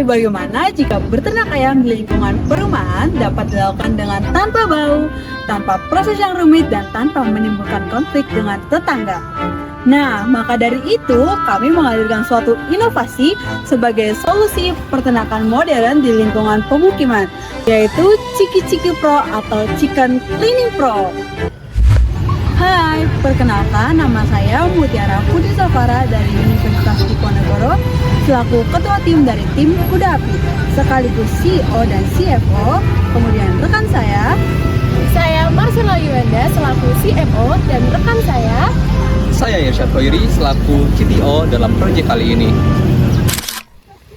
bagaimana jika beternak ayam di lingkungan perumahan dapat dilakukan dengan tanpa bau, tanpa proses yang rumit, dan tanpa menimbulkan konflik dengan tetangga. Nah, maka dari itu kami menghadirkan suatu inovasi sebagai solusi peternakan modern di lingkungan pemukiman, yaitu Ciki-Ciki Pro atau Chicken Cleaning Pro. Hai, perkenalkan nama saya Mutiara Putri Safara dari Universitas Diponegoro selaku ketua tim dari tim Kuda Api, sekaligus CEO dan CFO. Kemudian rekan saya Marcella Yuenda selaku CMO dan rekan saya Irsyad Khairi selaku CTO dalam proyek kali ini.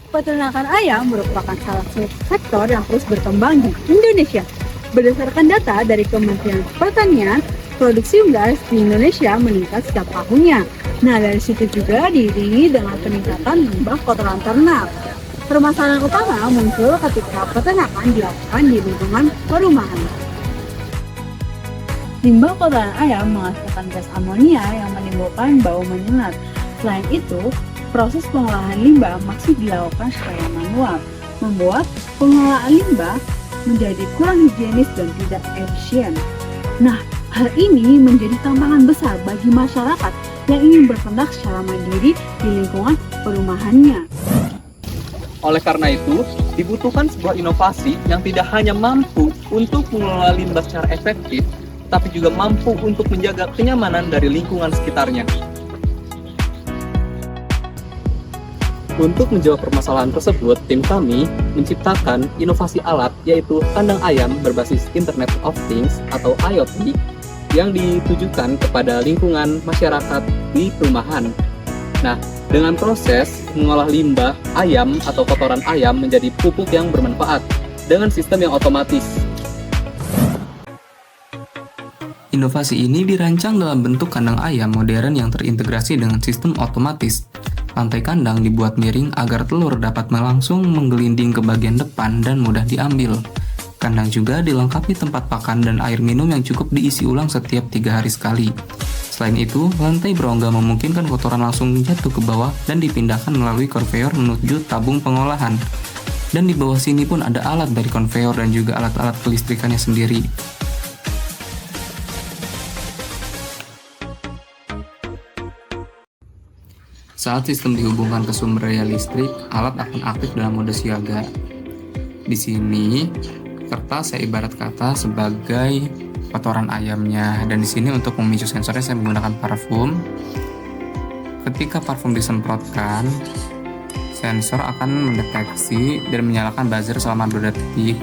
Peternakan ayam merupakan salah satu sektor yang terus berkembang di Indonesia. Berdasarkan data dari Kementerian Pertanian, produksi unggas di Indonesia meningkat setiap tahunnya. Nah, dari situ juga diiringi dengan peningkatan limbah kotoran ternak. Permasalahan utama muncul ketika peternakan dilakukan di lingkungan perumahan. Limbah kotoran ayam menghasilkan gas amonia yang menimbulkan bau menyengat. Selain itu, proses pengolahan limbah masih dilakukan secara manual, membuat pengelolaan limbah menjadi kurang higienis dan tidak efisien. Nah, hal ini menjadi tantangan besar bagi masyarakat yang ingin berternak secara mandiri di lingkungan perumahannya. Oleh karena itu, dibutuhkan sebuah inovasi yang tidak hanya mampu untuk mengelola limbah secara efektif, tapi juga mampu untuk menjaga kenyamanan dari lingkungan sekitarnya. Untuk menjawab permasalahan tersebut, tim kami menciptakan inovasi alat yaitu kandang ayam berbasis Internet of Things atau IoT yang ditujukan kepada lingkungan masyarakat di perumahan. Nah, dengan proses mengolah limbah ayam atau kotoran ayam menjadi pupuk yang bermanfaat dengan sistem yang otomatis. Inovasi ini dirancang dalam bentuk kandang ayam modern yang terintegrasi dengan sistem otomatis. Lantai kandang dibuat miring agar telur dapat langsung menggelinding ke bagian depan dan mudah diambil. Kandang juga dilengkapi tempat pakan dan air minum yang cukup diisi ulang setiap 3 hari sekali. Selain itu, lantai berongga memungkinkan kotoran langsung jatuh ke bawah dan dipindahkan melalui konveyor menuju tabung pengolahan. Dan di bawah sini pun ada alat dari konveyor dan juga alat-alat kelistrikannya sendiri. Saat sistem dihubungkan ke sumber daya listrik, alat akan aktif dalam mode siaga. Di sini, kertas saya ibarat kata sebagai kotoran ayamnya, dan di sini untuk memicu sensornya saya menggunakan parfum. Ketika parfum disemprotkan, sensor akan mendeteksi dan menyalakan buzzer selama 2 detik.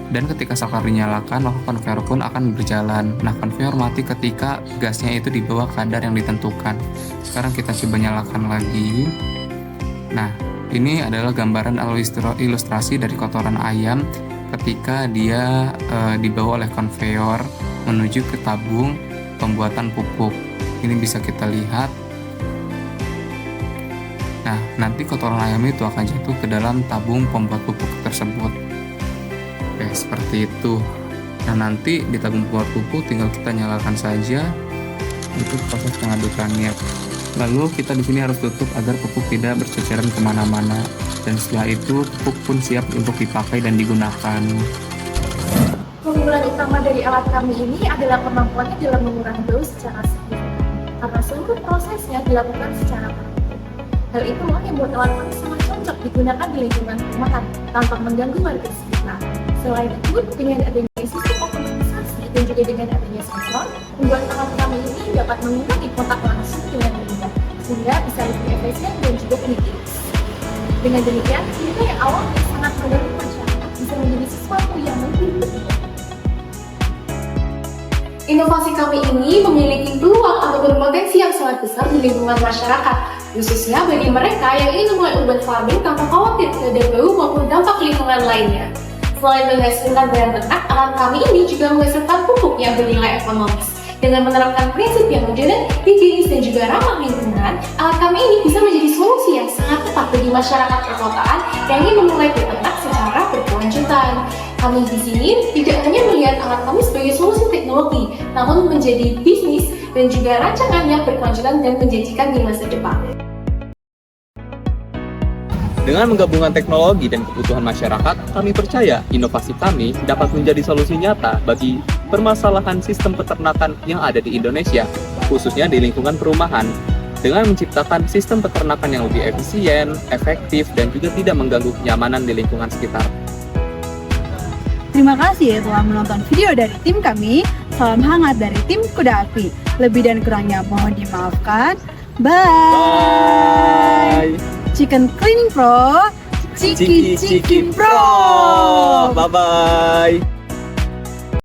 Dan ketika saklar dinyalakan, maka konveyor pun akan berjalan. Nah, konveyor mati ketika gasnya itu di bawah kadar yang ditentukan. Sekarang kita coba nyalakan lagi. Nah, ini adalah gambaran ilustrasi dari kotoran ayam ketika dia dibawa oleh konveyor menuju ke tabung pembuatan pupuk. Ini bisa kita lihat. Nah, nanti kotoran ayam itu akan jatuh ke dalam tabung pembuat pupuk tersebut. Oke, seperti itu. Nah, nanti di tabung pembuat pupuk tinggal kita nyalakan saja untuk proses pengadukannya. Lalu kita di sini harus tutup agar pupuk tidak berceceran kemana-mana. Dan setelah itu pupuk pun siap untuk dipakai dan digunakan. Keunggulan utama dari alat kami ini adalah kemampuannya dalam mengurangi bau secara signifikan, karena seluruh prosesnya dilakukan secara manual. Hal itulah yang membuat alat kami sangat cocok digunakan di lingkungan perumahan tanpa mengganggu warga sekitar. Selain itu, dengan adanya sistem otomatisasi dan juga dengan adanya sensor, membuat alat kami ini dapat mengurangi kontak langsung dengan limbah, sehingga bisa lebih efisien dan juga higienis. Dengan demikian, limbah yang awalnya sangat mengganggu masyarakat bisa menjadi sesuatu yang lebih penting. Inovasi kami ini memiliki peluang atau berpotensi yang sangat besar di lingkungan masyarakat, khususnya bagi mereka yang ingin memulai urban farming tanpa khawatir terhadap bau maupun dampak lingkungan lainnya. Selain menghasilkan bahan ternak, alat kami ini juga menghasilkan pupuk yang bernilai ekonomis. Dengan menerapkan prinsip yang modern, higienis dan juga ramah lingkungan, alat kami ini bisa menjadi solusi yang sangat tepat bagi masyarakat perkotaan yang ingin memulai beternak secara berkelanjutan. Kami di sini tidak hanya melihat alat kami sebagai solusi teknologi, namun menjadi bisnis dan juga rancangan yang berkelanjutan dan menjanjikan di masa depan. Dengan menggabungkan teknologi dan kebutuhan masyarakat, kami percaya inovasi kami dapat menjadi solusi nyata bagi permasalahan sistem peternakan yang ada di Indonesia, khususnya di lingkungan perumahan, dengan menciptakan sistem peternakan yang lebih efisien, efektif, dan juga tidak mengganggu kenyamanan di lingkungan sekitar. Terima kasih telah menonton video dari tim kami. Salam hangat dari tim Kuda Api. Lebih dan kurangnya mohon dimaafkan. Bye. Chicken Cleaning Pro, Ciki Ciki Pro. Bye-bye.